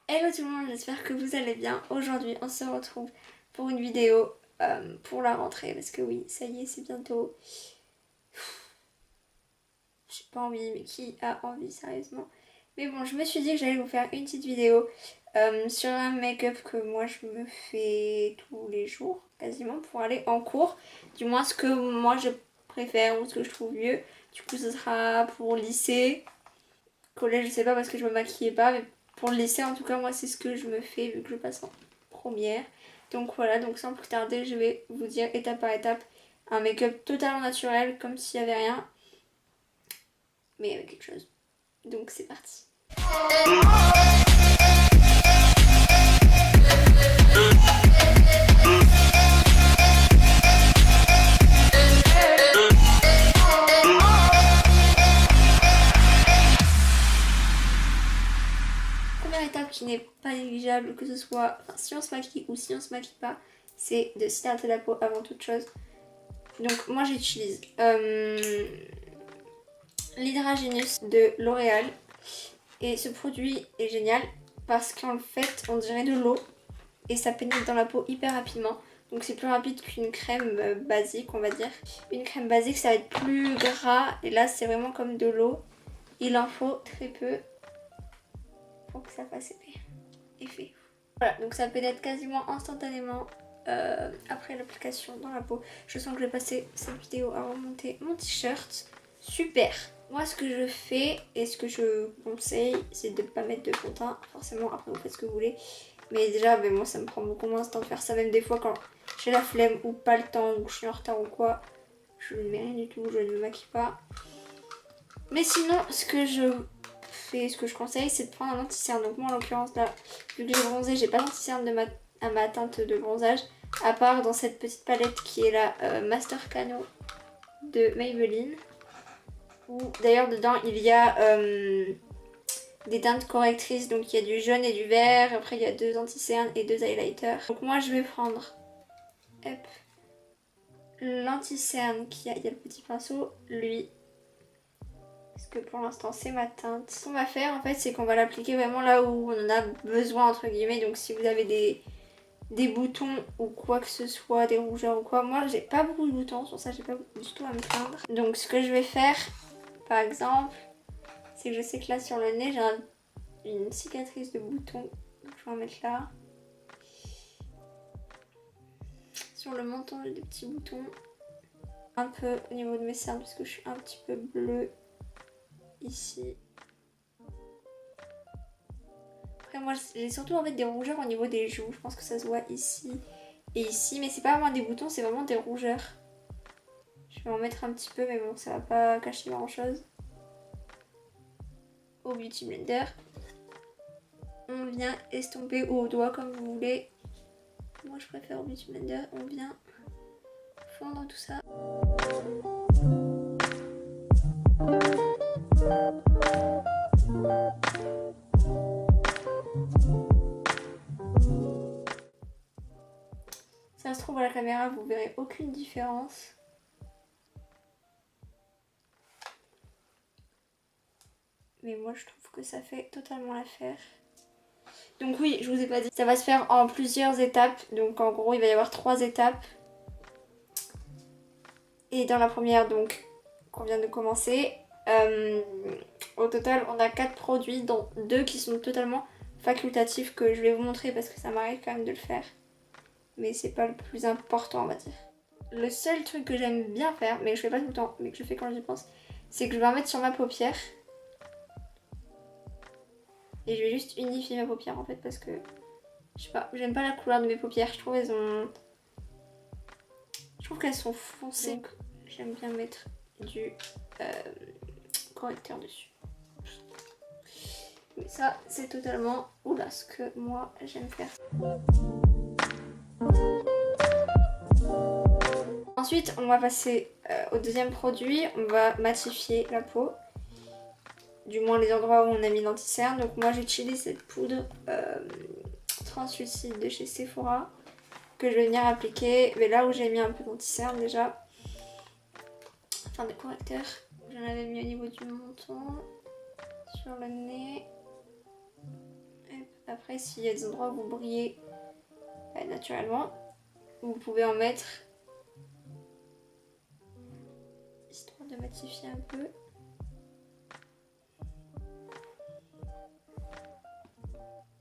Hello tout le monde, j'espère que vous allez bien. Aujourd'hui on se retrouve pour une vidéo pour la rentrée parce que oui, ça y est, c'est bientôt. J'ai pas envie, mais qui a envie sérieusement? Mais bon, je me suis dit que j'allais vous faire une petite vidéo sur un make-up que moi je me fais tous les jours quasiment pour aller en cours. Du moins ce que moi je préfère ou ce que je trouve mieux. Du coup ce sera pour lycée. Collège je sais pas parce que je me maquillais pas, mais pour le lycée en tout cas moi c'est ce que je me fais vu que je passe en première. Donc voilà, donc sans plus tarder je vais vous dire étape par étape un make-up totalement naturel comme s'il n'y avait rien mais avec quelque chose. Donc c'est parti. Première étape qui n'est pas négligeable, que ce soit si on se maquille ou si on se maquille pas, c'est de s'hydrater la peau avant toute chose. Donc moi j'utilise l'Hydragénus de L'Oréal et ce produit est génial parce qu'en fait on dirait de l'eau et ça pénètre dans la peau hyper rapidement. Donc c'est plus rapide qu'une crème basique on va dire. Une crème basique ça va être plus gras et là c'est vraiment comme de l'eau. Il en faut très peu pour que ça fasse effet. Voilà, donc ça pénètre quasiment instantanément après l'application dans la peau. Je sens que je vais passer cette vidéo à remonter mon t-shirt. Super! Moi ce que je fais et ce que je conseille c'est de ne pas mettre de fond de teint. Forcément après vous faites ce que vous voulez. Mais déjà moi ça me prend beaucoup moins de temps de faire ça. Même des fois quand j'ai la flemme ou pas le temps ou je suis en retard ou quoi. Je ne mets rien du tout, je ne me maquille pas. Mais sinon ce que je fais, ce que je conseille c'est de prendre un anti-cerne. Donc moi en l'occurrence là, vu que j'ai bronzé, j'ai pas d'anti-cerne à ma teinte de bronzage. À part dans cette petite palette qui est la Master Cano de Maybelline. Où d'ailleurs dedans il y a des teintes correctrices. Donc il y a du jaune et du vert. Après il y a 2 anti-cernes et 2 highlighters. Donc moi je vais prendre l'anti-cerne qui il y a le petit pinceau, lui. Parce que pour l'instant c'est ma teinte. Ce qu'on va faire en fait c'est qu'on va l'appliquer vraiment là où on en a besoin entre guillemets. Donc si vous avez des boutons ou quoi que ce soit, des rougeurs ou quoi. Moi j'ai pas beaucoup de boutons, sur ça j'ai pas du tout à me plaindre. Donc ce que je vais faire par exemple, c'est que je sais que là sur le nez j'ai une cicatrice de boutons. Donc je vais en mettre là. Sur le menton j'ai des petits boutons. Un peu au niveau de mes cernes parce que je suis un petit peu bleue ici. Après moi j'ai surtout en fait des rougeurs au niveau des joues. Je pense que ça se voit ici et ici. Mais c'est pas vraiment des boutons, c'est vraiment des rougeurs. Je vais en mettre un petit peu mais bon ça va pas cacher grand chose. Au Beauty Blender. On vient estomper ou au doigt comme vous voulez. Moi je préfère au Beauty Blender. On vient fondre tout ça. Ça se trouve à la caméra vous verrez aucune différence. Mais moi je trouve que ça fait totalement l'affaire. Donc oui, je vous ai pas dit, ça va se faire en plusieurs étapes. Donc en gros il va y avoir 3 étapes. Et dans la première donc qu'on vient de commencer, au total on a 4 produits dont 2 qui sont totalement facultatifs que je vais vous montrer parce que ça m'arrive quand même de le faire. Mais c'est pas le plus important on va dire. Le seul truc que j'aime bien faire, mais que je fais pas tout le temps, mais que je fais quand j'y pense, c'est que je vais en mettre sur ma paupière. Et je vais juste unifier ma paupière en fait parce que, je sais pas, j'aime pas la couleur de mes paupières, je trouve qu'elles sont foncées. Donc j'aime bien mettre du correcteur dessus. Mais ça c'est totalement oula ce que moi j'aime faire. Ensuite on va passer au deuxième produit, on va matifier la peau. Du moins les endroits où on a mis l'anti-cerne. Donc moi j'utilise cette poudre translucide de chez Sephora que je vais venir appliquer. Mais là où j'ai mis un peu d'anti-cerne déjà, enfin de correcteur, j'en avais mis au niveau du menton, sur le nez. Hop, Après, s'il y a des endroits où vous brillez naturellement, vous pouvez en mettre, histoire de matifier un peu.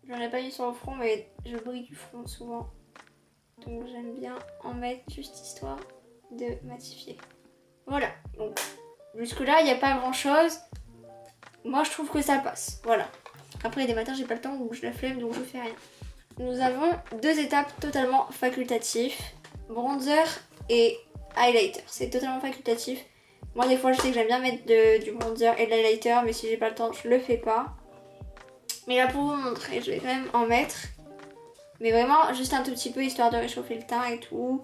J'en ai pas mis sur le front, mais je brille du front souvent. Donc j'aime bien en mettre juste histoire de matifier. Voilà, donc jusque là il n'y a pas grand chose. Moi je trouve que ça passe, voilà. Après des matins j'ai pas le temps ou je la flemme donc je fais rien. Nous avons 2 étapes totalement facultatives. Bronzer et highlighter, c'est totalement facultatif. Moi des fois je sais que j'aime bien mettre du bronzer et de l'highlighter, mais si j'ai pas le temps je le fais pas. Mais là pour vous montrer, je vais quand même en mettre. Mais vraiment juste un tout petit peu histoire de réchauffer le teint et tout.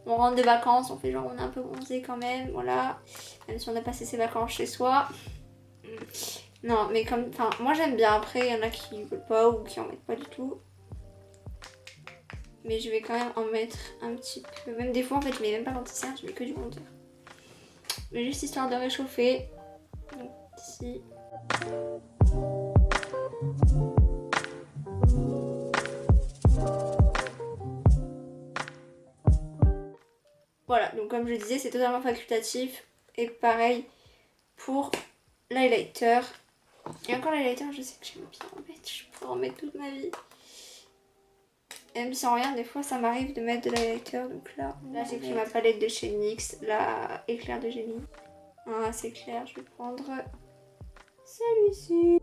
On rentre de vacances, on fait genre on est un peu bronzé quand même, voilà. Même si on a passé ses vacances chez soi. Non mais comme, enfin moi j'aime bien, après il y en a qui veulent pas ou qui en mettent pas du tout. Mais je vais quand même en mettre un petit peu. Même des fois en fait je mets même pas d'anti-cerne, je mets que du bronzer. Mais juste histoire de réchauffer. Donc ici. Voilà, donc comme je disais, c'est totalement facultatif. Et pareil pour l'highlighter. Et encore l'highlighter, je sais que j'aime bien en mettre. Je pourrais en mettre toute ma vie. Et même sans rien, des fois ça m'arrive de mettre de l'highlighter. Donc là j'ai pris ma palette de chez NYX, la éclair de génie. Ah, c'est clair, je vais prendre celui-ci.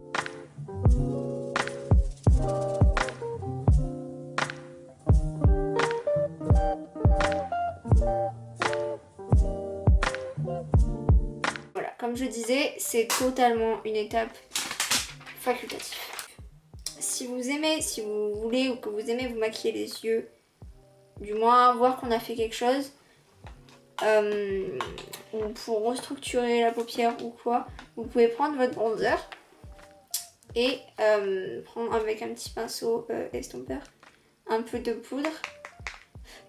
Voilà, comme je disais, c'est totalement une étape facultative. Si vous aimez, si vous voulez ou que vous aimez vous maquiller les yeux, du moins voir qu'on a fait quelque chose, ou pour restructurer la paupière ou quoi, vous pouvez prendre votre bronzer et prendre avec un petit pinceau estompeur un peu de poudre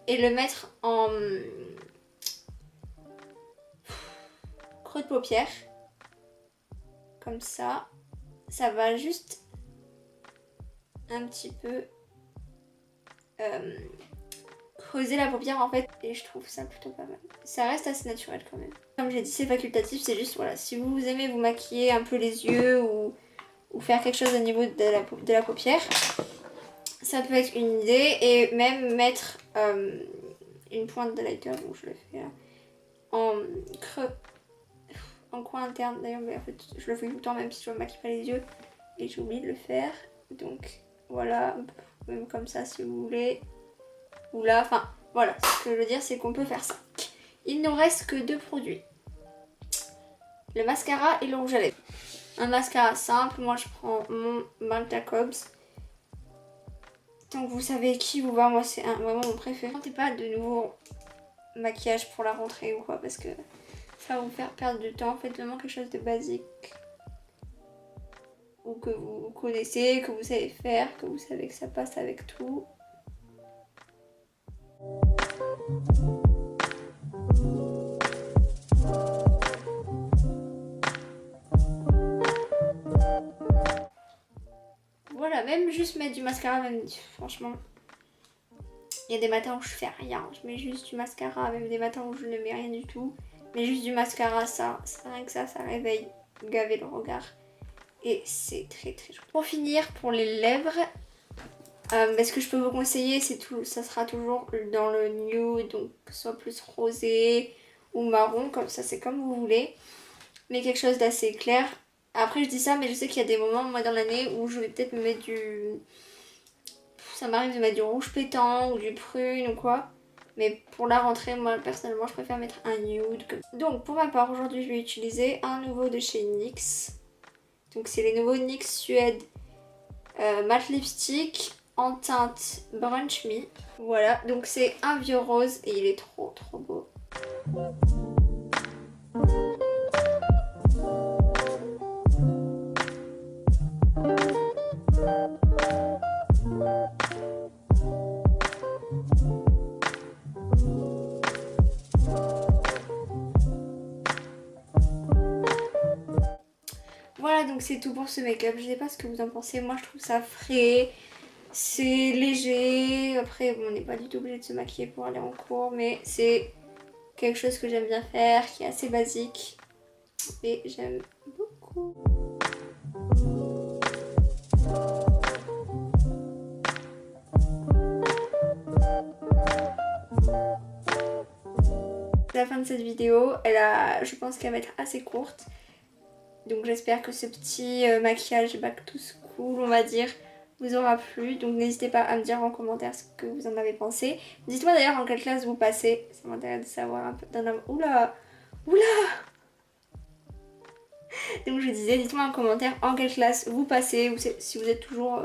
et le mettre en creux de paupière, comme ça. Ça va juste un petit peu creuser la paupière en fait, et je trouve ça plutôt pas mal. Ça reste assez naturel quand même. Comme j'ai dit, c'est facultatif, c'est juste voilà, si vous aimez vous maquiller un peu les yeux ou faire quelque chose au niveau de la paupière, ça peut être une idée. Et même mettre une pointe de lighter, donc je le fais là, en creux, en coin interne d'ailleurs, mais en fait je le fais tout le temps même si je me maquille pas les yeux et j'oublie de le faire. Donc voilà, même comme ça si vous voulez. Ou là, enfin voilà, ce que je veux dire c'est qu'on peut faire ça. Il ne nous reste que 2 produits. Le mascara et le rouge à lèvres. Un mascara simple, moi je prends mon Malta Cobs. Donc vous savez qui vous va, moi c'est vraiment mon préféré. Ne tentez pas de nouveau maquillage pour la rentrée ou quoi, parce que ça va vous faire perdre du temps. Faites vraiment quelque chose de basique. Ou que vous connaissez, que vous savez faire, que vous savez que ça passe avec tout. Voilà, même juste mettre du mascara, même franchement, il y a des matins où je fais rien, je mets juste du mascara, même des matins où je ne mets rien du tout, mais juste du mascara, ça rien que ça réveille, gaver le regard, et c'est très très chouette. Pour finir, pour les lèvres, ce que je peux vous conseiller, c'est tout, ça sera toujours dans le nude, donc soit plus rosé ou marron, comme ça c'est comme vous voulez, mais quelque chose d'assez clair. Après je dis ça, mais je sais qu'il y a des moments moi dans l'année où je vais peut-être me mettre ça m'arrive de mettre du rouge pétant ou du prune ou quoi. Mais pour la rentrée, moi personnellement je préfère mettre un nude. Donc pour ma part aujourd'hui je vais utiliser un nouveau de chez NYX. Donc c'est les nouveaux NYX Suède matte lipstick en teinte Brunch Me. Voilà, donc c'est un vieux rose et il est trop trop beau. Voilà, donc c'est tout pour ce make-up. Je sais pas ce que vous en pensez. Moi, je trouve ça frais. C'est léger, après bon, on n'est pas du tout obligé de se maquiller pour aller en cours, mais c'est quelque chose que j'aime bien faire, qui est assez basique et j'aime beaucoup. La fin de cette vidéo, je pense qu'elle va être assez courte, donc j'espère que ce petit maquillage back to school, on va dire, vous aura plu. Donc n'hésitez pas à me dire en commentaire ce que vous en avez pensé. Dites-moi d'ailleurs en quelle classe vous passez, ça m'intéresse de savoir un peu. Oula, oula. Donc je disais, dites-moi en commentaire en quelle classe vous passez, ou si vous êtes toujours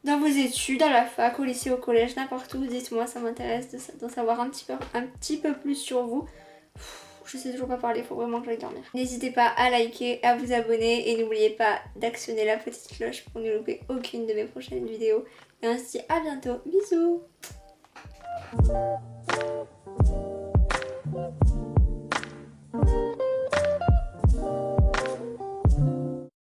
dans vos études, à la fac, au lycée, au collège, n'importe où. Dites-moi, ça m'intéresse d'en savoir un petit peu plus sur vous. Je sais toujours pas parler, faut vraiment que j'aille dormir. N'hésitez pas à liker, à vous abonner et n'oubliez pas d'actionner la petite cloche pour ne louper aucune de mes prochaines vidéos. Et on se dit à bientôt, bisous.